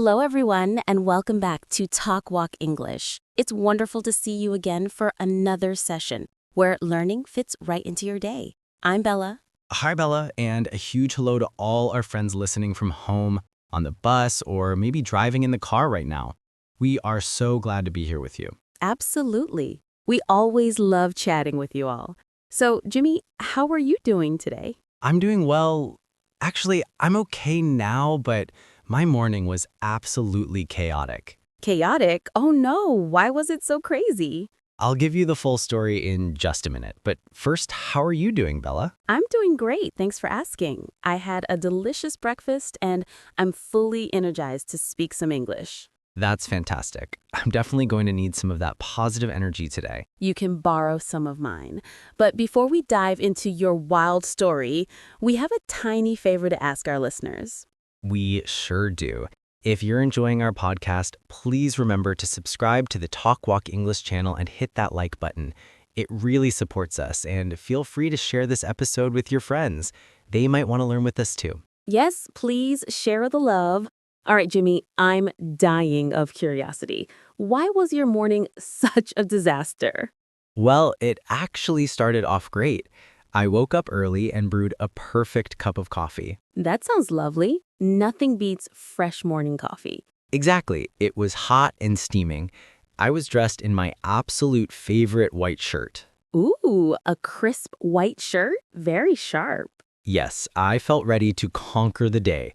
Hello, everyone, and welcome back to Talk Walk English. It's wonderful to see you again for another session where learning fits right into your day. I'm Bella. Hi, Bella, and a huge hello to all our friends listening from home, on the bus, or maybe driving in the car right now. We are so glad to be here with you. Absolutely. We always love chatting with you all. So, Jimmy, how are you doing today? I'm doing well. Actually, I'm okay now, but my morning was absolutely chaotic. Chaotic? Oh no, why was it so crazy? I'll give you the full story in just a minute, but first, how are you doing, Bella? I'm doing great, thanks for asking. I had a delicious breakfast and I'm fully energized to speak some English. That's fantastic. I'm definitely going to need some of that positive energy today. You can borrow some of mine. But before we dive into your wild story, we have a tiny favor to ask our listeners. We sure do. If you're enjoying our podcast, please remember to subscribe to the Talk Walk English channel and hit that like button. It really supports us, and feel free to share this episode with your friends. They might want to learn with us too. Yes, please share the love. All right, Jimmy, I'm dying of curiosity. Why was your morning such a disaster? Well, it actually started off great. I woke up early and brewed a perfect cup of coffee. That sounds lovely. Nothing beats fresh morning coffee. Exactly. It was hot and steaming. I was dressed in my absolute favorite white shirt. Ooh, a crisp white shirt? Very sharp. Yes, I felt ready to conquer the day.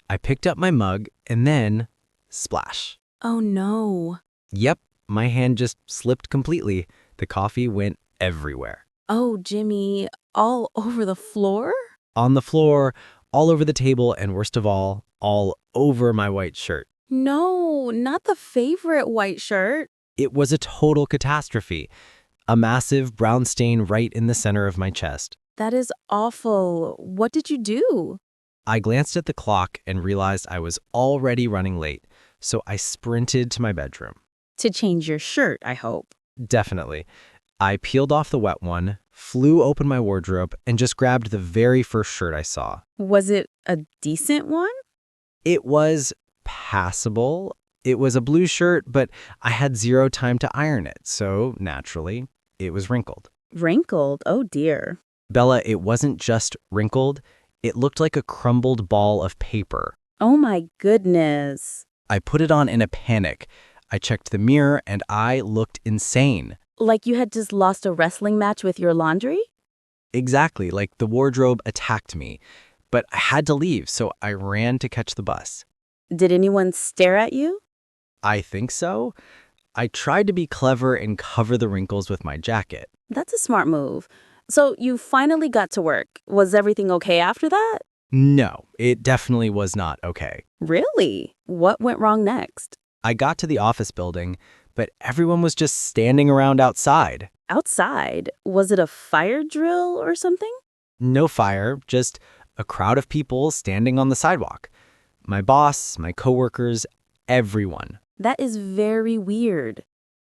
I picked up my mug and then, splash. Oh no. Yep, my hand just slipped completely. The coffee went everywhere. Oh, Jimmy, all over the floor? On the floor, all over the table, and worst of all over my white shirt. No, not the favorite white shirt. It was a total catastrophe. A massive brown stain right in the center of my chest. That is awful. What did you do? I glanced at the clock and realized I was already running late, so I sprinted to my bedroom. To change your shirt, I hope. Definitely. I peeled off the wet one, flew open my wardrobe, and just grabbed the very first shirt I saw. Was it a decent one? It was passable. It was a blue shirt, but I had zero time to iron it, so naturally, it was wrinkled. Wrinkled? Oh dear. Bella, it wasn't just wrinkled. It looked like a crumbled ball of paper. Oh my goodness. I put it on in a panic. I checked the mirror and I looked insane. Like you had just lost a wrestling match with your laundry? Exactly, like the wardrobe attacked me. But I had to leave, so I ran to catch the bus. Did anyone stare at you? I think so. I tried to be clever and cover the wrinkles with my jacket. That's a smart move. So you finally got to work. Was everything okay after that? No, it definitely was not okay. Really? What went wrong next? I got to the office building, but everyone was just standing around outside. Outside? Was it a fire drill or something? No fire, just a crowd of people standing on the sidewalk. My boss, my coworkers, everyone. That is very weird.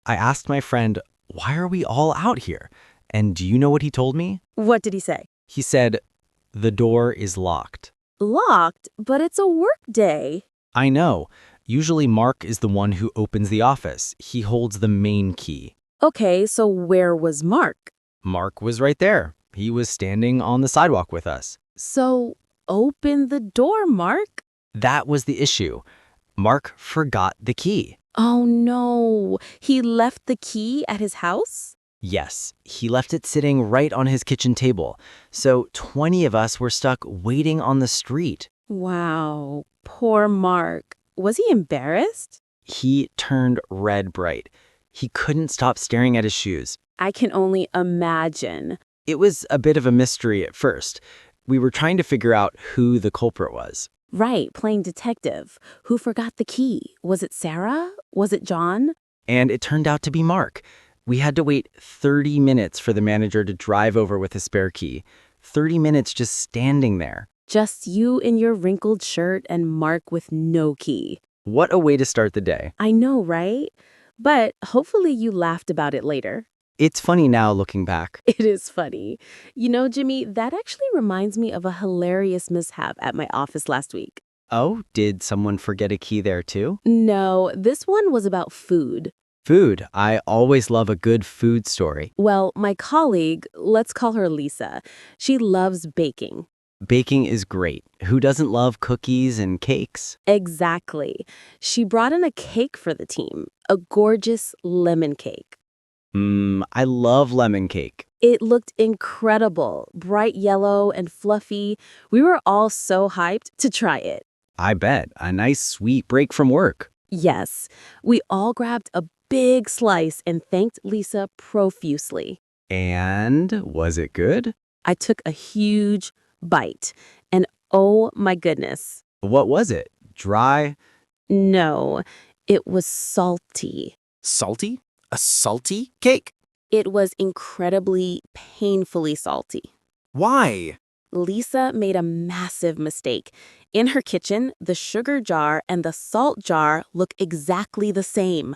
I asked my friend, "Why are we all out here?" And do you know what he told me? What did he say? He said, "The door is locked." Locked? But it's a work day. I know. Usually Mark is the one who opens the office. He holds the main key. Okay, so where was Mark? Mark was right there. He was standing on the sidewalk with us. So open the door, Mark. That was the issue. Mark forgot the key. Oh no, he left the key at his house? Yes, he left it sitting right on his kitchen table. So 20 of us were stuck waiting on the street. Wow, poor Mark. Was he embarrassed? He turned red bright. He couldn't stop staring at his shoes. I can only imagine. It was a bit of a mystery at first. We were trying to figure out who the culprit was. Right, playing detective. Who forgot the key? Was it Sarah? Was it John? And it turned out to be Mark. We had to wait 30 minutes for the manager to drive over with a spare key. 30 minutes just standing there. Just you in your wrinkled shirt and Mark with no key. What a way to start the day. I know, right? But hopefully you laughed about it later. It's funny now looking back. It is funny. You know, Jimmy, that actually reminds me of a hilarious mishap at my office last week. Oh, did someone forget a key there too? No, this one was about food. Food. I always love a good food story. Well, my colleague, let's call her Lisa, she loves baking. Baking is great. Who doesn't love cookies and cakes? Exactly. She brought in a cake for the team, a gorgeous lemon cake. I love lemon cake. It looked incredible, bright yellow and fluffy. We were all so hyped to try it. I bet. A nice sweet break from work. Yes, we all grabbed a big slice and thanked Lisa profusely. And was it good? I took a huge bite, and oh my goodness, What was it? Dry? no, it was salty. Salty? A salty cake? It was incredibly, painfully salty. Why? Lisa made a massive mistake. In her kitchen, the sugar jar and the salt jar look exactly the same.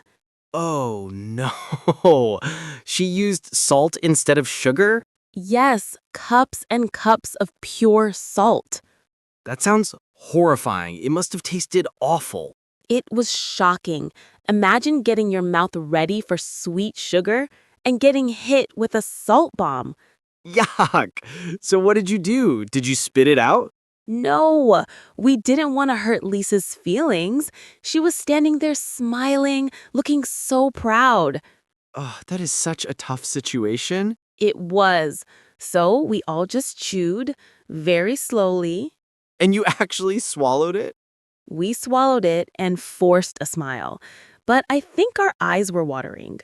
Oh no. She used salt instead of sugar? Yes, cups and cups of pure salt. That sounds horrifying. It must have tasted awful. It was shocking. Imagine getting your mouth ready for sweet sugar and getting hit with a salt bomb. Yuck. So what did you do? Did you spit it out? No, we didn't want to hurt Lisa's feelings. She was standing there smiling, looking so proud. Oh, that is such a tough situation. It was. So we all just chewed very slowly. And you actually swallowed it? We swallowed it and forced a smile. But I think our eyes were watering.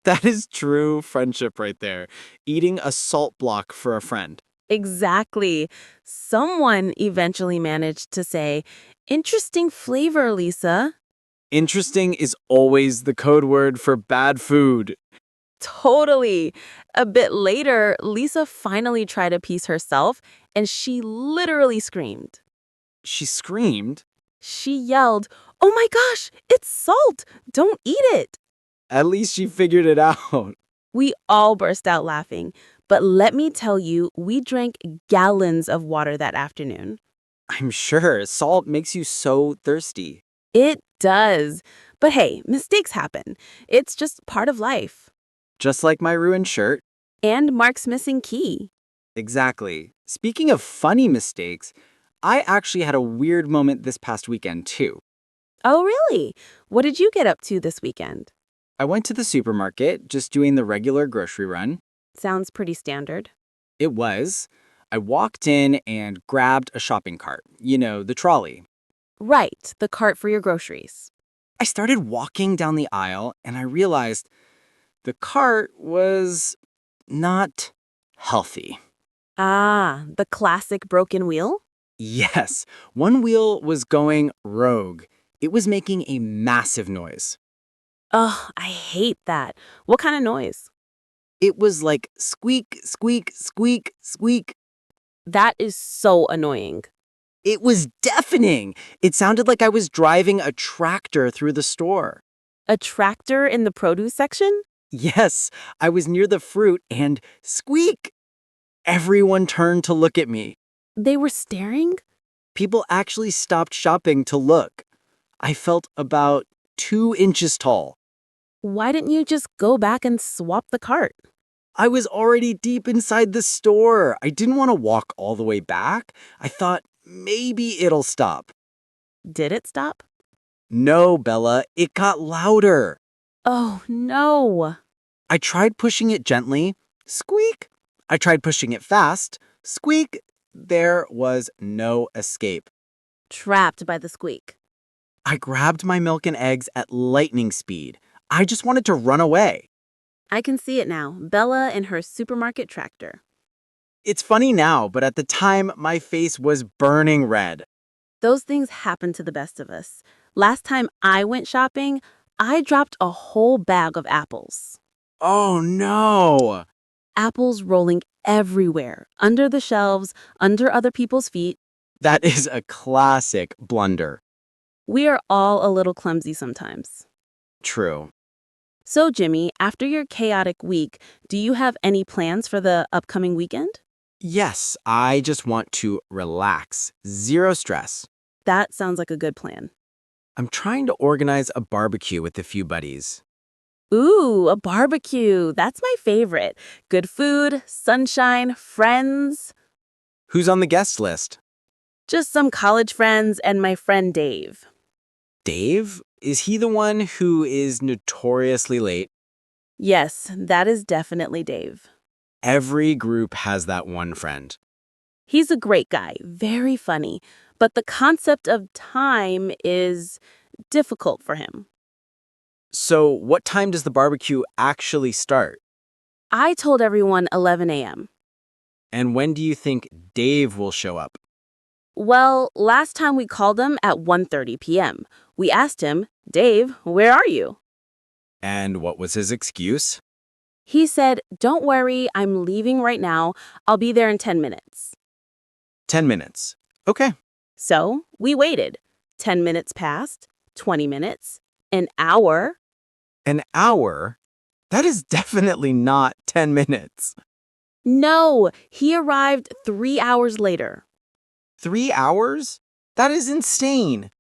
That is true friendship right there. Eating a salt block for a friend. Exactly. Someone eventually managed to say, "Interesting flavor, Lisa." Interesting is always the code word for bad food. Totally. A bit later, Lisa finally tried a piece herself, and she literally screamed. She screamed. She yelled, "Oh my gosh, it's salt! Don't eat it!" At least she figured it out. We all burst out laughing, but let me tell you, we drank gallons of water that afternoon. I'm sure salt makes you so thirsty. It does. But hey, mistakes happen. It's just part of life. Just like my ruined shirt. And Mark's missing key. Exactly. Speaking of funny mistakes, I actually had a weird moment this past weekend too. Oh, really? What did you get up to this weekend? I went to the supermarket, just doing the regular grocery run. Sounds pretty standard. It was. I walked in and grabbed a shopping cart. You know, the trolley. Right, the cart for your groceries. I started walking down the aisle and I realized the cart was not healthy. Ah, the classic broken wheel? Yes, one wheel was going rogue. It was making a massive noise. Ugh, I hate that. What kind of noise? It was like squeak, squeak, squeak, squeak. That is so annoying. It was deafening. It sounded like I was driving a tractor through the store. A tractor in the produce section? Yes, I was near the fruit and squeak. Everyone turned to look at me. They were staring? People actually stopped shopping to look. I felt about 2 inches tall. Why didn't you just go back and swap the cart? I was already deep inside the store. I didn't want to walk all the way back. I thought maybe it'll stop. Did it stop? No, Bella, it got louder. Oh, no. I tried pushing it gently. Squeak. I tried pushing it fast. Squeak. There was no escape. Trapped by the squeak. I grabbed my milk and eggs at lightning speed. I just wanted to run away. I can see it now. Bella in her supermarket tractor. It's funny now, but at the time, my face was burning red. Those things happen to the best of us. Last time I went shopping, I dropped a whole bag of apples. Oh no! Apples rolling everywhere, under the shelves, under other people's feet. That is a classic blunder. We are all a little clumsy sometimes. True. So, Jimmy, after your chaotic week, do you have any plans for the upcoming weekend? Yes, I just want to relax. Zero stress. That sounds like a good plan. I'm trying to organize a barbecue with a few buddies. Ooh, a barbecue. That's my favorite. Good food, sunshine, friends. Who's on the guest list? Just some college friends and my friend Dave. Dave? Is he the one who is notoriously late? Yes, that is definitely Dave. Every group has that one friend. He's a great guy, very funny, but the concept of time is difficult for him. So, what time does the barbecue actually start? I told everyone 11 a.m. And when do you think Dave will show up? Well, last time we called him at 1:30 p.m. We asked him, "Dave, where are you?" And what was his excuse? He said, "Don't worry, I'm leaving right now. I'll be there in 10 minutes." 10 minutes. Okay. So we waited. 10 minutes passed, 20 minutes, an hour. An hour? That is definitely not 10 minutes. No, he arrived 3 hours later. 3 hours? That is insane.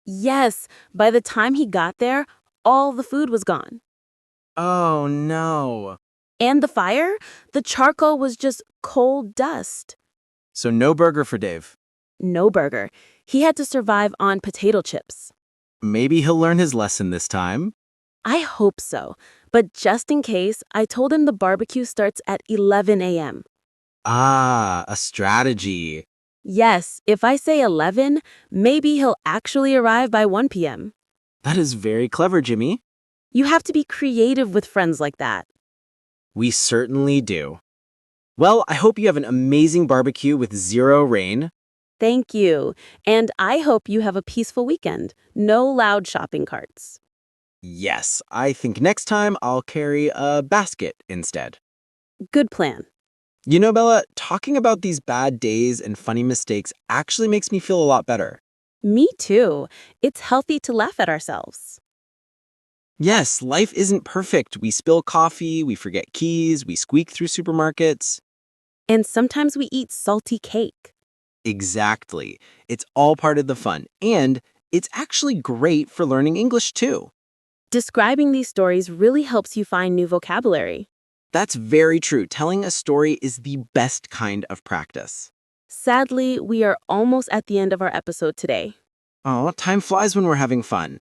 Yes, by the time he got there, all the food was gone. Oh no. And the fire? The charcoal was just cold dust. So no burger for Dave. No burger. He had to survive on potato chips. Maybe he'll learn his lesson this time. I hope so. But just in case, I told him the barbecue starts at 11 a.m. Ah, a strategy. Yes, if I say 11, maybe he'll actually arrive by 1 p.m. That is very clever, Jimmy. You have to be creative with friends like that. We certainly do. Well, I hope you have an amazing barbecue with zero rain. Thank you. And I hope you have a peaceful weekend. No loud shopping carts. Yes, I think next time I'll carry a basket instead. Good plan. You know, Bella, talking about these bad days and funny mistakes actually makes me feel a lot better. Me too. It's healthy to laugh at ourselves. Yes, life isn't perfect. We spill coffee, we forget keys, we squeak through supermarkets. And sometimes we eat salty cake. Exactly. It's all part of the fun. And it's actually great for learning English too. Describing these stories really helps you find new vocabulary. That's very true. Telling a story is the best kind of practice. Sadly, we are almost at the end of our episode today. Oh, time flies when we're having fun.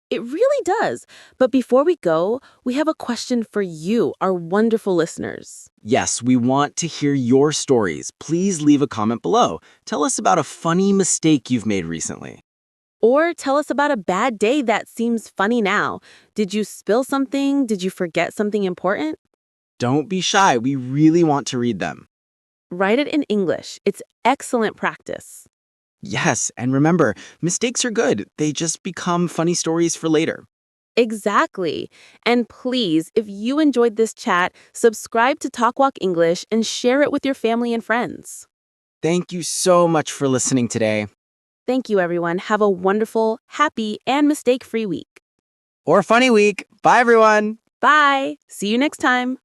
It really does. But before we go, we have a question for you, our wonderful listeners. Yes, we want to hear your stories. Please leave a comment below. Tell us about a funny mistake you've made recently. Or tell us about a bad day that seems funny now. Did you spill something? Did you forget something important? Don't be shy. We really want to read them. Write it in English. It's excellent practice. Yes, and remember, mistakes are good. They just become funny stories for later. Exactly. And please, if you enjoyed this chat, subscribe to Talk Walk English and share it with your family and friends. Thank you so much for listening today. Thank you, everyone. Have a wonderful, happy, and mistake-free week. Or funny week. Bye, everyone. Bye. See you next time.